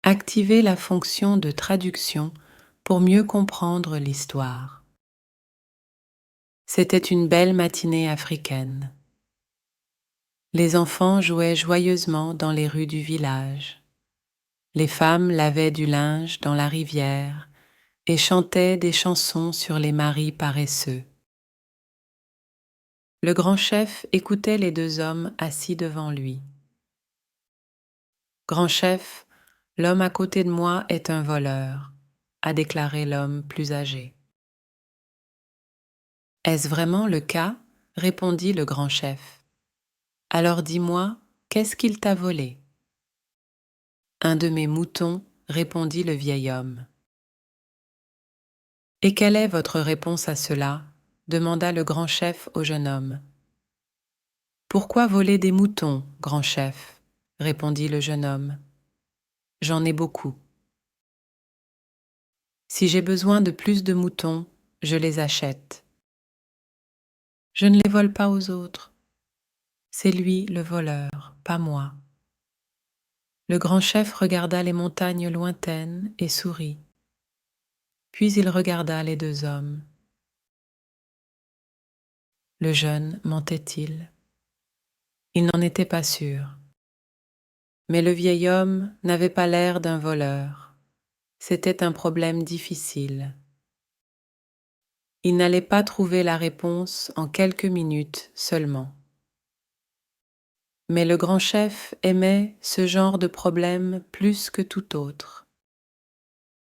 Activez la fonction de traduction pour mieux comprendre l'histoire. C'était une belle matinée africaine. Les enfants jouaient joyeusement dans les rues du village. Les femmes lavaient du linge dans la rivière et chantaient des chansons sur les maris paresseux. Le grand chef écoutait les deux hommes assis devant lui. « Grand chef, l'homme à côté de moi est un voleur », a déclaré l'homme plus âgé. « Est-ce vraiment le cas ?» répondit le grand chef. « Alors dis-moi, qu'est-ce qu'il t'a volé ?» « Un de mes moutons, » répondit le vieil homme. « Et quelle est votre réponse à cela ?» demanda le grand chef au jeune homme. « Pourquoi voler des moutons, grand chef ?» répondit le jeune homme. « J'en ai beaucoup. Si j'ai besoin de plus de moutons, je les achète. Je ne les vole pas aux autres. C'est lui le voleur, pas moi. » Le grand chef regarda les montagnes lointaines et sourit. Puis il regarda les deux hommes. Le jeune mentait-il? Il n'en était pas sûr. Mais le vieil homme n'avait pas l'air d'un voleur. C'était un problème difficile. Il n'allait pas trouver la réponse en quelques minutes seulement. Mais le grand chef aimait ce genre de problème plus que tout autre.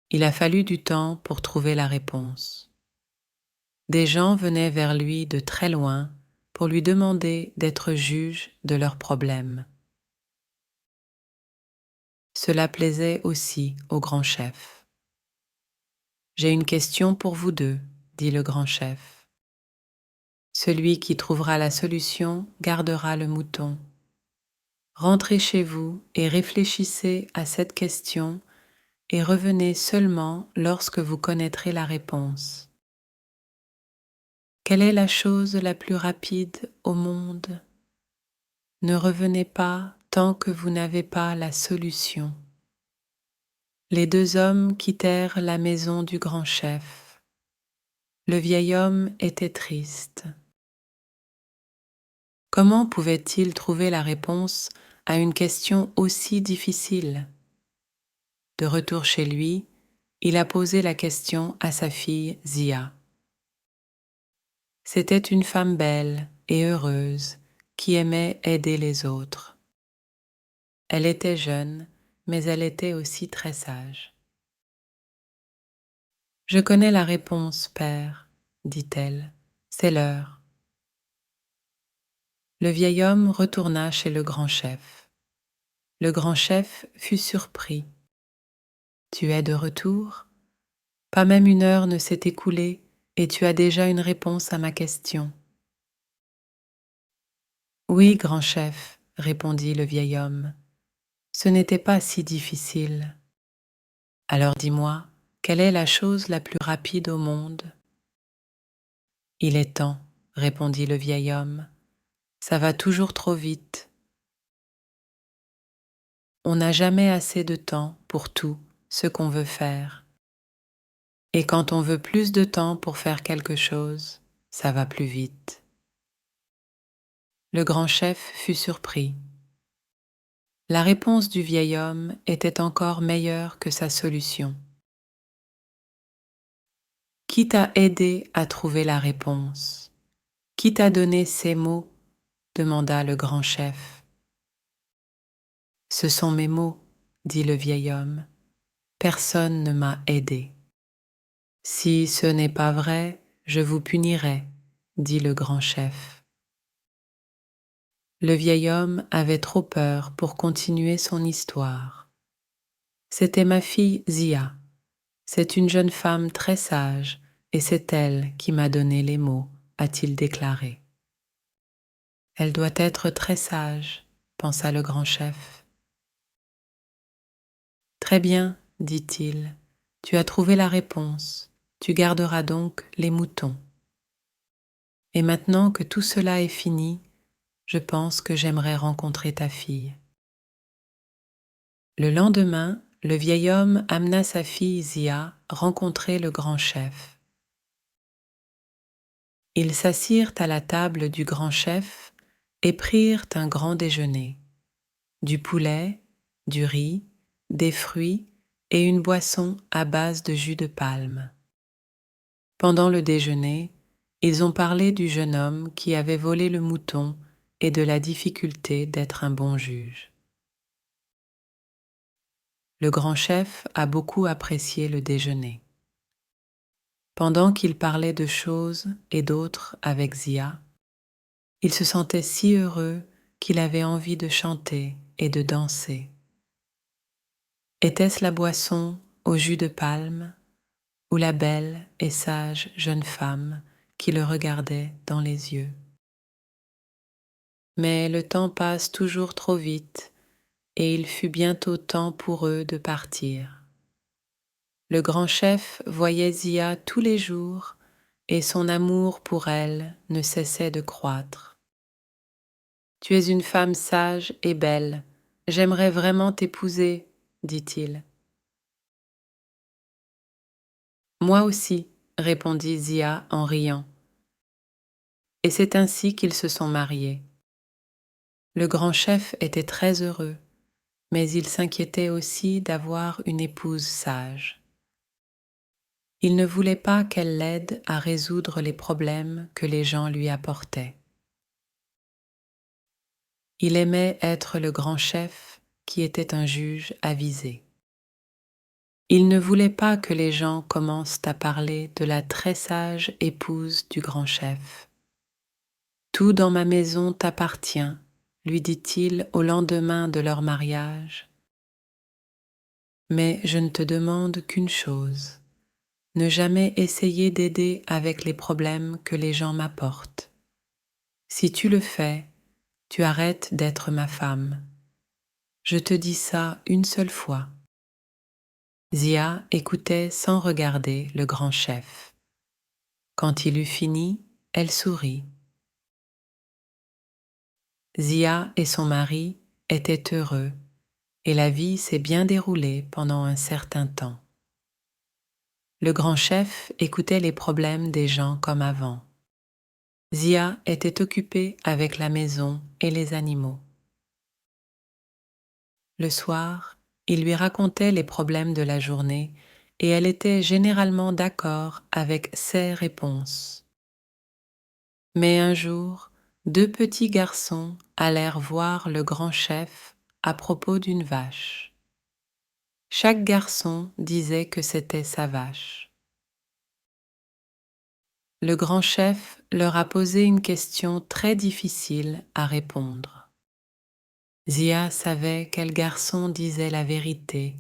Il a fallu du temps pour trouver la réponse. Des gens venaient vers lui de très loin pour lui demander d'être juge de leurs problèmes. Cela plaisait aussi au grand chef. « J'ai une question pour vous deux, » dit le grand chef. « Celui qui trouvera la solution gardera le mouton. Rentrez chez vous et réfléchissez à cette question et revenez seulement lorsque vous connaîtrez la réponse. Quelle est la chose la plus rapide au monde ? Ne revenez pas tant que vous n'avez pas la solution. » Les deux hommes quittèrent la maison du grand chef. Le vieil homme était triste. Comment pouvait-il trouver la réponse à une question aussi difficile ? De retour chez lui, il a posé la question à sa fille Zia. C'était une femme belle et heureuse qui aimait aider les autres. Elle était jeune, mais elle était aussi très sage. « Je connais la réponse, père, » dit-elle. « C'est l'heure. » Le vieil homme retourna chez le grand chef. Le grand chef fut surpris. « Tu es de retour ? Pas même une heure ne s'est écoulée et tu as déjà une réponse à ma question. »« Oui, grand chef, » répondit le vieil homme. « Ce n'était pas si difficile. Alors dis-moi, quelle est la chose la plus rapide au monde ? » « Il est temps, » répondit le vieil homme. « Ça va toujours trop vite. On n'a jamais assez de temps pour tout ce qu'on veut faire. Et quand on veut plus de temps pour faire quelque chose, ça va plus vite. » Le grand chef fut surpris. La réponse du vieil homme était encore meilleure que sa solution. « Qui t'a aidé à trouver la réponse ? Qui t'a donné ces mots ? » demanda le grand chef. « Ce sont mes mots, » dit le vieil homme. « Personne ne m'a aidé. »« Si ce n'est pas vrai, je vous punirai, » dit le grand chef. Le vieil homme avait trop peur pour continuer son histoire. « C'était ma fille Zia. C'est une jeune femme très sage et c'est elle qui m'a donné les mots, » a-t-il déclaré. « Elle doit être très sage, » pensa le grand chef. « Très bien, » dit-il, « tu as trouvé la réponse, tu garderas donc les moutons. Et maintenant que tout cela est fini, je pense que j'aimerais rencontrer ta fille. » Le lendemain, le vieil homme amena sa fille Zia rencontrer le grand chef. Ils s'assirent à la table du grand chef et prirent un grand déjeuner, du poulet, du riz, des fruits et une boisson à base de jus de palme. Pendant le déjeuner, ils ont parlé du jeune homme qui avait volé le mouton et de la difficulté d'être un bon juge. Le grand chef a beaucoup apprécié le déjeuner. Pendant qu'il parlait de choses et d'autres avec Zia, il se sentait si heureux qu'il avait envie de chanter et de danser. Était-ce la boisson au jus de palme ou la belle et sage jeune femme qui le regardait dans les yeux? Mais le temps passe toujours trop vite et il fut bientôt temps pour eux de partir. Le grand chef voyait Zia tous les jours et son amour pour elle ne cessait de croître. « Tu es une femme sage et belle, j'aimerais vraiment t'épouser, dit-il. « Moi aussi, répondit Zia en riant. Et c'est ainsi qu'ils se sont mariés. Le grand chef était très heureux, mais il s'inquiétait aussi d'avoir une épouse sage. Il ne voulait pas qu'elle l'aide à résoudre les problèmes que les gens lui apportaient. Il aimait être le grand chef qui était un juge avisé. Il ne voulait pas que les gens commencent à parler de la très sage épouse du grand chef. « Tout dans ma maison t'appartient », lui dit-il au lendemain de leur mariage. « Mais je ne te demande qu'une chose, ne jamais essayer d'aider avec les problèmes que les gens m'apportent. Si tu le fais, tu arrêtes d'être ma femme. Je te dis ça une seule fois. » Zia écoutait sans regarder le grand chef. Quand il eut fini, elle sourit. Zia et son mari étaient heureux et la vie s'est bien déroulée pendant un certain temps. Le grand chef écoutait les problèmes des gens comme avant. Zia était occupée avec la maison et les animaux. Le soir, il lui racontait les problèmes de la journée et elle était généralement d'accord avec ses réponses. Mais un jour, deux petits garçons allèrent voir le grand chef à propos d'une vache. Chaque garçon disait que c'était sa vache. Le grand chef leur a posé une question très difficile à répondre. Zia savait quel garçon disait la vérité,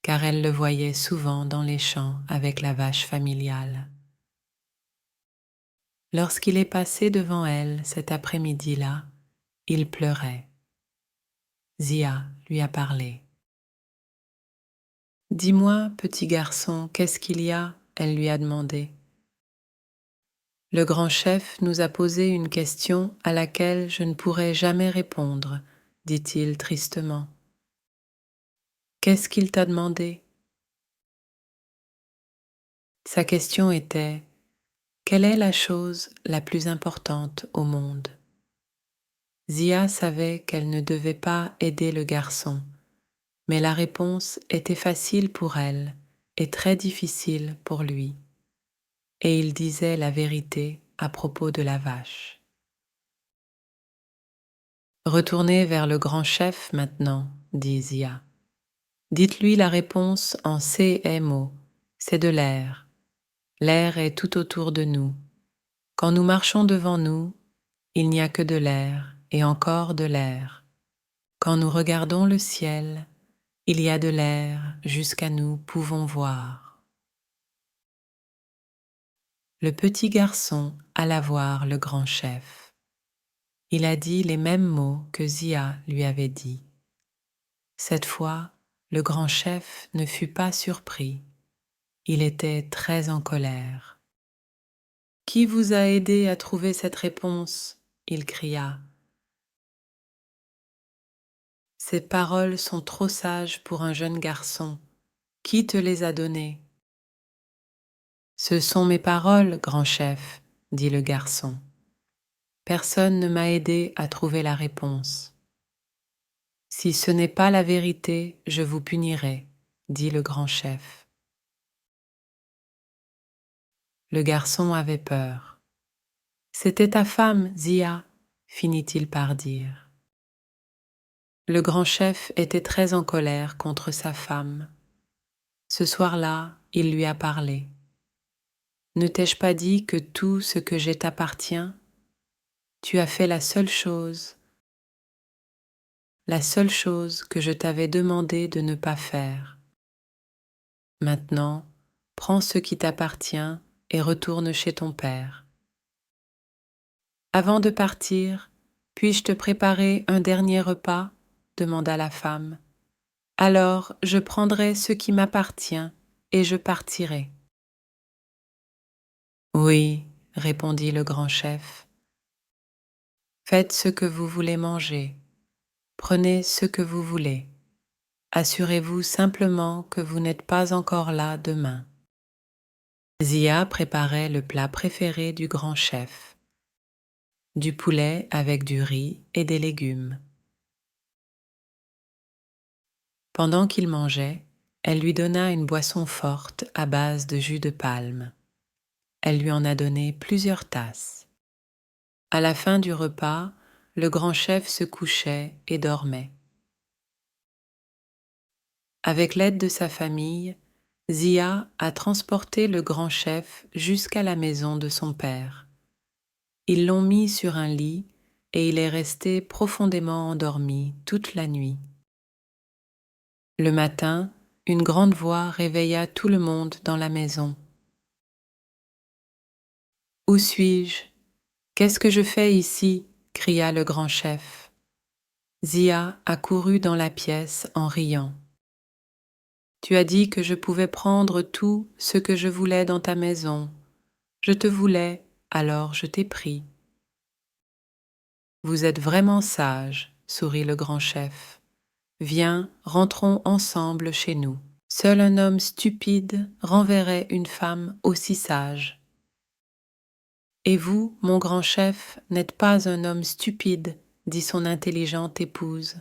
car elle le voyait souvent dans les champs avec la vache familiale. Lorsqu'il est passé devant elle cet après-midi-là, il pleurait. Zia lui a parlé. « Dis-moi, petit garçon, qu'est-ce qu'il y a ?» elle lui a demandé. « Le grand chef nous a posé une question à laquelle je ne pourrai jamais répondre, » dit-il tristement. « Qu'est-ce qu'il t'a demandé ?» Sa question était « Quelle est la chose la plus importante au monde ?» Zia savait qu'elle ne devait pas aider le garçon, mais la réponse était facile pour elle et très difficile pour lui. Et il disait la vérité à propos de la vache. « Retournez vers le grand chef maintenant, » dit Zia. « Dites-lui la réponse en CMO, c'est de l'air. L'air est tout autour de nous. Quand nous marchons devant nous, il n'y a que de l'air et encore de l'air. Quand nous regardons le ciel, il y a de l'air jusqu'à nous pouvons voir. » Le petit garçon alla voir le grand chef. Il a dit les mêmes mots que Zia lui avait dit. Cette fois, le grand chef ne fut pas surpris. Il était très en colère. « Qui vous a aidé à trouver cette réponse ?» il cria. « Ces paroles sont trop sages pour un jeune garçon. Qui te les a données? Ce sont mes paroles, grand chef, dit le garçon. Personne ne m'a aidé à trouver la réponse. Si ce n'est pas la vérité, je vous punirai, dit le grand chef. Le garçon avait peur. C'était ta femme, Zia, finit-il par dire. Le grand chef était très en colère contre sa femme. Ce soir-là, il lui a parlé. Ne t'ai-je pas dit que tout ce que j'ai t'appartient? Tu as fait la seule chose que je t'avais demandé de ne pas faire. Maintenant, prends ce qui t'appartient et retourne chez ton père. Avant de partir, puis-je te préparer un dernier repas? Demanda la femme. Alors je prendrai ce qui m'appartient et je partirai. Oui, répondit le grand chef. Faites ce que vous voulez manger. Prenez ce que vous voulez. Assurez-vous simplement que vous n'êtes pas encore là demain. Zia préparait le plat préféré du grand chef, du poulet avec du riz et des légumes. Pendant qu'il mangeait, elle lui donna une boisson forte à base de jus de palme. Elle lui en a donné plusieurs tasses. À la fin du repas, le grand chef se couchait et dormait. Avec l'aide de sa famille, Zia a transporté le grand chef jusqu'à la maison de son père. Ils l'ont mis sur un lit et il est resté profondément endormi toute la nuit. Le matin, une grande voix réveilla tout le monde dans la maison. « Où suis-je? Qu'est-ce que je fais ici ?» cria le grand chef. Zia accourut dans la pièce en riant. « Tu as dit que je pouvais prendre tout ce que je voulais dans ta maison. Je te voulais, alors je t'ai pris. » « Vous êtes vraiment sage, » sourit le grand chef. « Viens, rentrons ensemble chez nous. Seul un homme stupide renverrait une femme aussi sage. » « Et vous, mon grand chef, n'êtes pas un homme stupide, » dit son intelligente épouse.